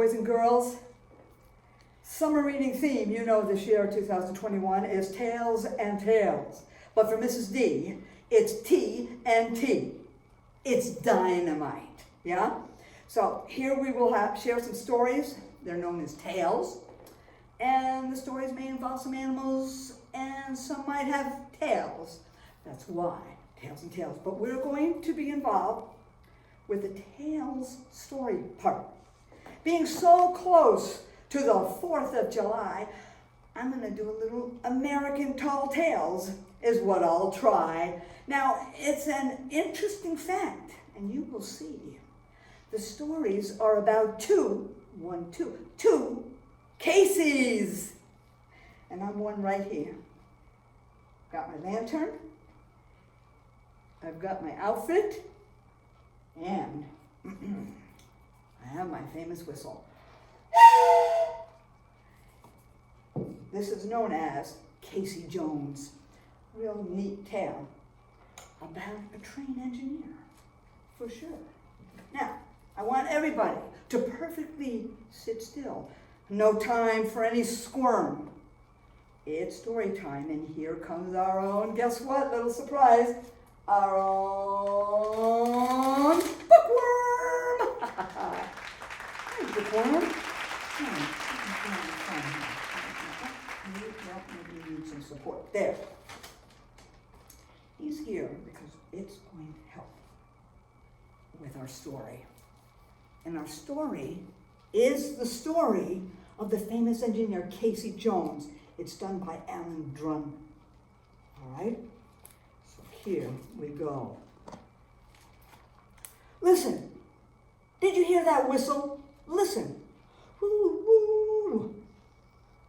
boys and girls. Summer reading theme, you know, this year, 2021, is Tales and Tales. But for Mrs. D, it's T and T. It's dynamite, yeah? So here we will share some stories. They're known as tales. And the stories may involve some animals, and some might have tails. That's why, Tales and Tales. But we're going to be involved with the Tales story part. Being so close to the 4th of July, I'm going to do a little American Tall Tales is what I'll try. Now, it's an interesting fact, and you will see. The stories are about two Caseys. And I'm one right here. Got my lantern. I've got my outfit. And I have my famous whistle. This is known as Casey Jones. Real neat tale about a train engineer, for sure. Now, I want everybody to perfectly sit still. No time for any squirm. It's story time, and here comes our own, guess what, little surprise, our own bookworm! Hi, bookworm. Maybe you need some support. There. He's here because it's going to help with our story. And our story is the story of the famous engineer Casey Jones. It's done by Alan Drum. All right? So here we go. Listen. Did you hear that whistle? Listen. Woo, woo.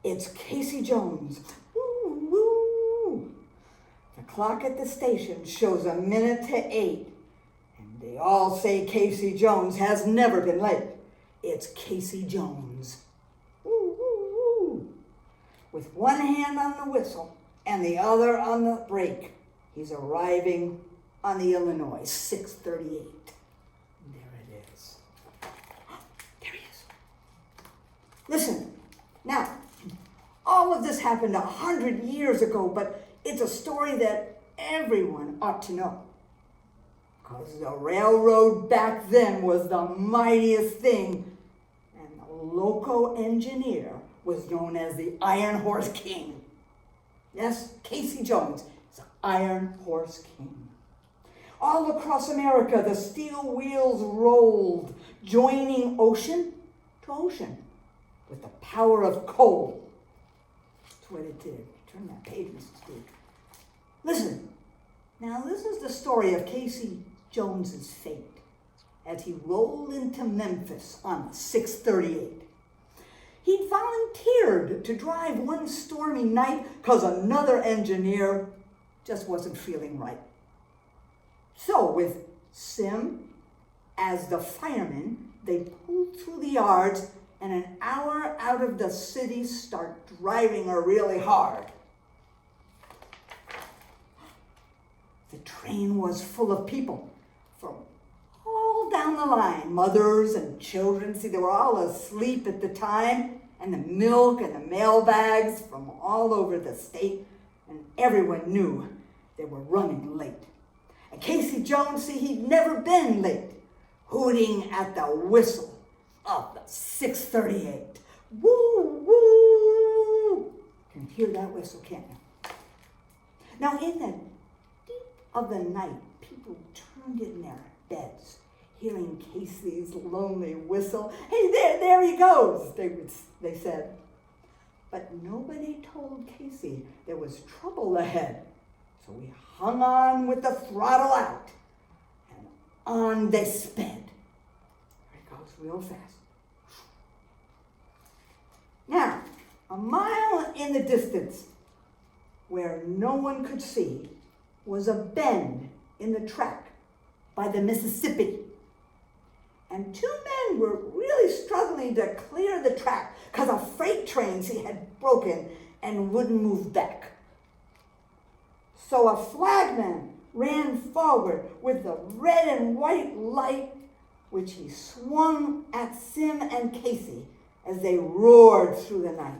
It's Casey Jones. Woo, woo. The clock at the station shows 8:01. And they all say Casey Jones has never been late. It's Casey Jones. Woo, woo, woo. With one hand on the whistle and the other on the brake, he's arriving on the Illinois, 6:38. There it is. There he is. Listen, now, all of this happened 100 years ago, but it's a story that everyone ought to know. Because the railroad back then was the mightiest thing, and the loco engineer was known as the Iron Horse King. Yes, Casey Jones is the Iron Horse King. All across America, the steel wheels rolled, joining ocean to ocean with the power of coal. That's what it did. Turn that page, Mrs. D. Listen, now this is the story of Casey Jones's fate as he rolled into Memphis on 6:38. He'd volunteered to drive one stormy night because another engineer just wasn't feeling right. So with Sim as the fireman, they pulled through the yards, and an hour out of the city start driving her really hard. The train was full of people from all down the line, mothers and children. See, they were all asleep at the time, and the milk and the mail bags from all over the state, and everyone knew they were running late. And Casey Jones, see, he'd never been late, hooting at the whistle of the 6:38. Woo, woo! You can hear that whistle, can't you? Now, in the of the night, people turned in their beds, hearing Casey's lonely whistle. Hey, there he goes, they said. But nobody told Casey there was trouble ahead. So he hung on with the throttle out, and on they sped. There it goes, real fast. Now, a mile in the distance, where no one could see, was a bend in the track by the Mississippi. And two men were really struggling to clear the track because a freight train had broken and wouldn't move back. So a flagman ran forward with the red and white light which he swung at Sim and Casey as they roared through the night.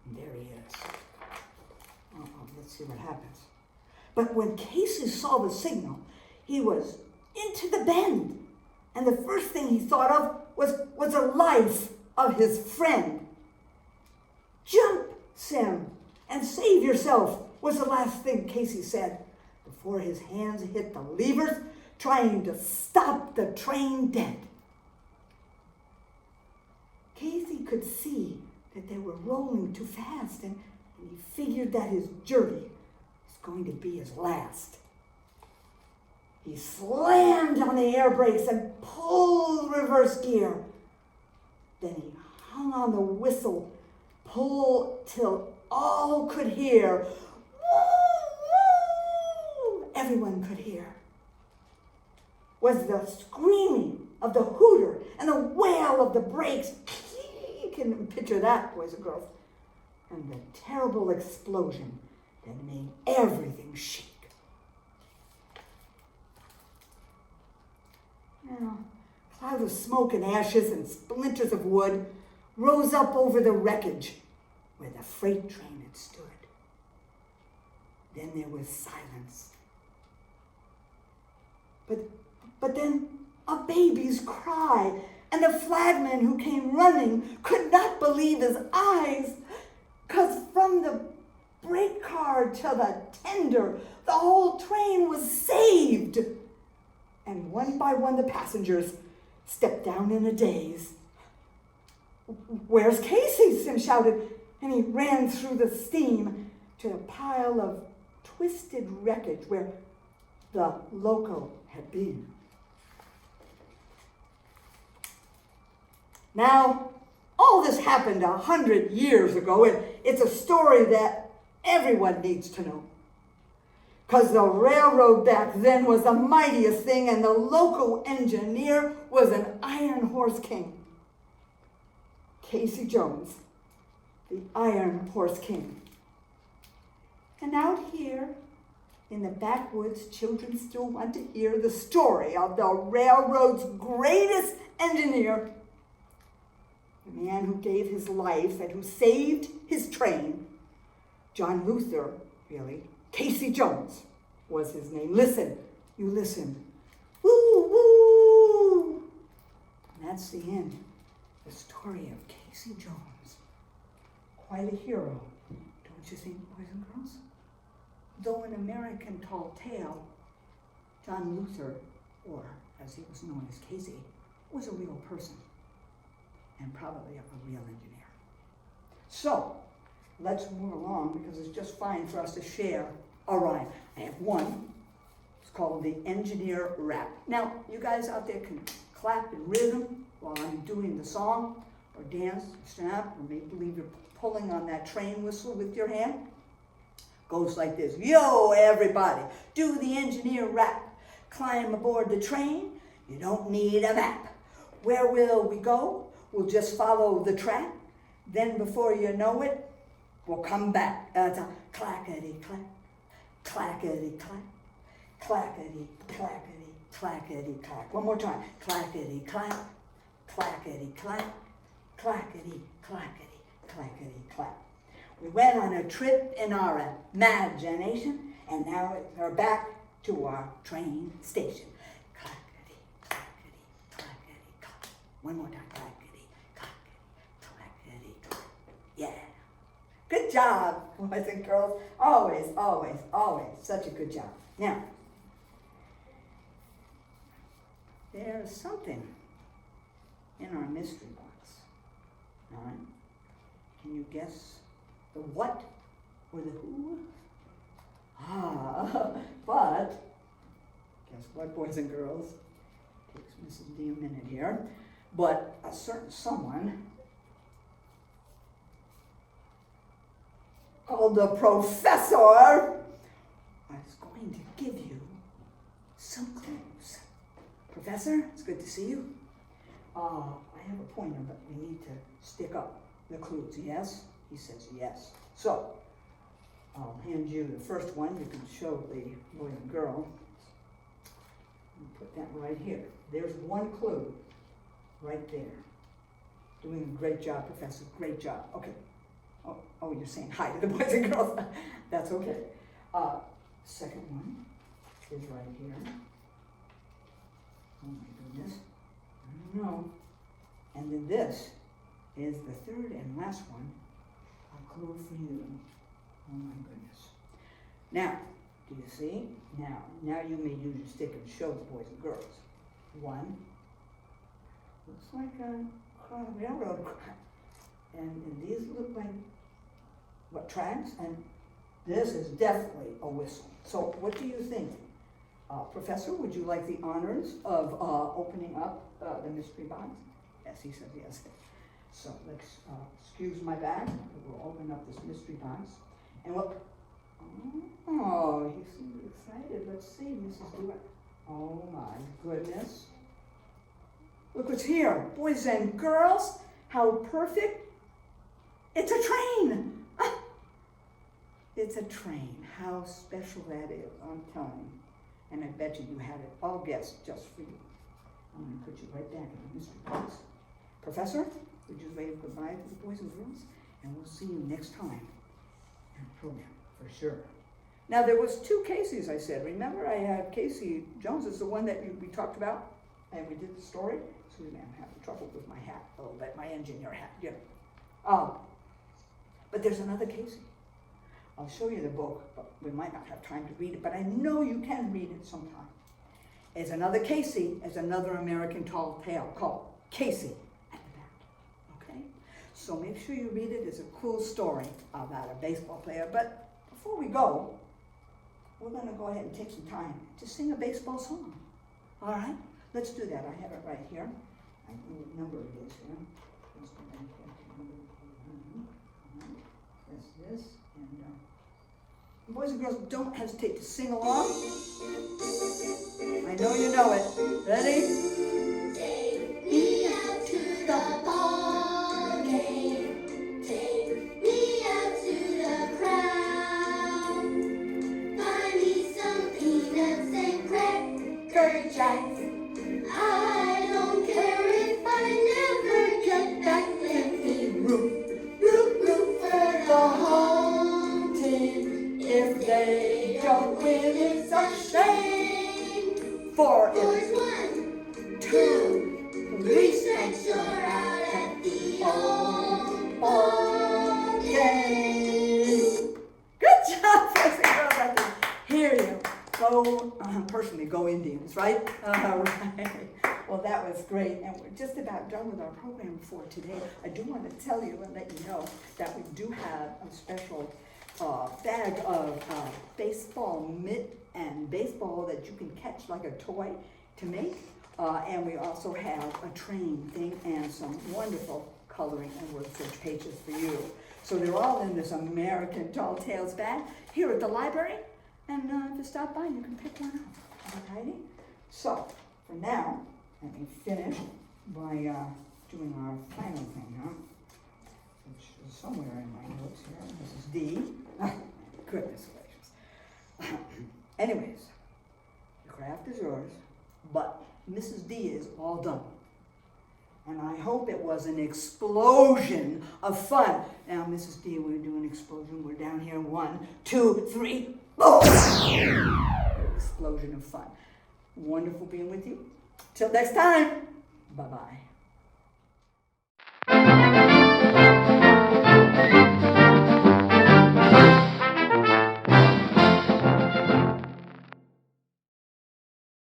And there he is. Let's see what happens. But when Casey saw the signal, he was into the bend. And the first thing he thought of was the life of his friend. Jump, Sim, and save yourself, was the last thing Casey said before his hands hit the levers, trying to stop the train dead. Casey could see that they were rolling too fast, and he figured that his journey was going to be his last. He slammed on the air brakes and pulled reverse gear. Then he hung on the whistle, pulled till all could hear. Woo, woo! Everyone could hear. Was the screaming of the hooter and the wail of the brakes. You can picture that, boys and girls. And the terrible explosion that made everything shake. Now, a cloud of smoke and ashes and splinters of wood rose up over the wreckage where the freight train had stood. Then there was silence. But then a baby's cry, and the flagman who came running could not believe his eyes, 'cause from the brake car to the tender, the whole train was saved. And one by one the passengers stepped down in a daze. "Where's Casey?" Sim shouted, and he ran through the steam to a pile of twisted wreckage where the loco had been. Now, all this happened 100 years ago, and it's a story that everyone needs to know. Because the railroad back then was the mightiest thing, and the loco engineer was an Iron Horse King. Casey Jones, the Iron Horse King. And out here in the backwoods, children still want to hear the story of the railroad's greatest engineer, the man who gave his life and who saved his train. John Luther, really. Casey Jones was his name. Listen, you listen. Woo, woo! And that's the end. The story of Casey Jones. Quite a hero, don't you think, boys and girls? Though an American tall tale, John Luther, or as he was known as Casey, was a real person and probably a real engineer. So, let's move along because it's just fine for us to share a rhyme. I have one. It's called the Engineer Rap. Now, you guys out there can clap in rhythm while I'm doing the song, or dance, snap, or maybe believe you're pulling on that train whistle with your hand. Goes like this. Yo, everybody, do the engineer rap. Climb aboard the train. You don't need a map. Where will we go? We'll just follow the track. Then before you know it, we'll come back. It's a clackety-clack, clackety-clack, clackety-clackety, clackety-clack. One more time. Clackety-clack, clackety-clack, clackety-clackety, clackety-clack. We went on a trip in our imagination, and now we're back to our train station. Clackety, clackety, clackety, clack. One more time. Clackety, clackety, clackety, clack. Yeah. Good job, boys and girls. Always, always, always. Such a good job. Now, there's something in our mystery box. All right? Can you guess the what or the who? But guess what, boys and girls? Takes Mrs. D a minute here. But a certain someone called the professor is going to give you some clues. Professor, it's good to see you. I have a pointer, but we need to stick up the clues. Yes? He says yes. So, I'll hand you the first one. You can show the boy and girl. Put that right here. There's one clue. right there. Doing a great job, Professor, great job. Okay. Oh, you're saying hi to the boys and girls. That's okay. Second one is right here. Oh my goodness. I don't know. And then this is the third and last one. A clue for you. Oh my goodness. Now, do you see? Now you may use your stick and show the boys and girls. One. Looks like a railroad track. And these look like, what, tracks? And this is definitely a whistle. So what do you think? Professor, would you like the honors of opening up the mystery box? Yes, he said yes. So let's excuse my back. We'll open up this mystery box. And what? Oh, he seems excited. Let's see, Mrs. Stewart. Oh my goodness. Look what's here. Boys and girls, how perfect. It's a train. It's a train. How special that is, I'm telling you. And I bet you had it all guessed just for you. I'm going to put you right back in the mystery box. Professor, would you wave goodbye to the boys and girls? And we'll see you next time in the program, for sure. Now, there was two Caseys, I said. Remember, I had Casey Jones is the one that we talked about, and we did the story. Excuse me, I'm having trouble with my hat a little bit, my engineer hat, you know. But there's another Casey. I'll show you the book, but we might not have time to read it, but I know you can read it sometime. There's another Casey, as another American tall tale called Casey at the Bat. Okay? So make sure you read it. It's a cool story about a baseball player. But before we go, we're going to go ahead and take some time to sing a baseball song. All right? Let's do that. I have it right here. I know what number it is here. Let's go back here. That's this. And boys and girls, don't hesitate to sing along. I know you know it. Ready? Take me out to the ball game. Take me out to the crowd. Buy me some peanuts and cracker jacks. I don't care if I never get back. Let me root for the home team. If they don't win, it's a shame. For Boys, 1, 2, 3 strikes, you're out at the old ball game. Good job, boys and girls. I can hear you. Go, personally, go Indians, right? Right. Well, that was great. And we're just about done with our program for today. I do want to tell you and let you know that we do have a special bag of baseball mitt and baseball that you can catch like a toy to make. And we also have a train thing and some wonderful coloring and word search pages for you. So they're all in this American Tall Tales bag here at the library. And if you stop by, you can pick one up. Alrighty? So, for now, let me finish by doing our final thing, which is somewhere in my notes here. This is D. Goodness gracious. Anyways, the craft is yours, but Mrs. D is all done. And I hope it was an explosion of fun. Now, Mrs. D, we're doing an explosion. We're down here. 1, 2, 3. Boom! Explosion of fun. Wonderful being with you. Till next time. Bye-bye.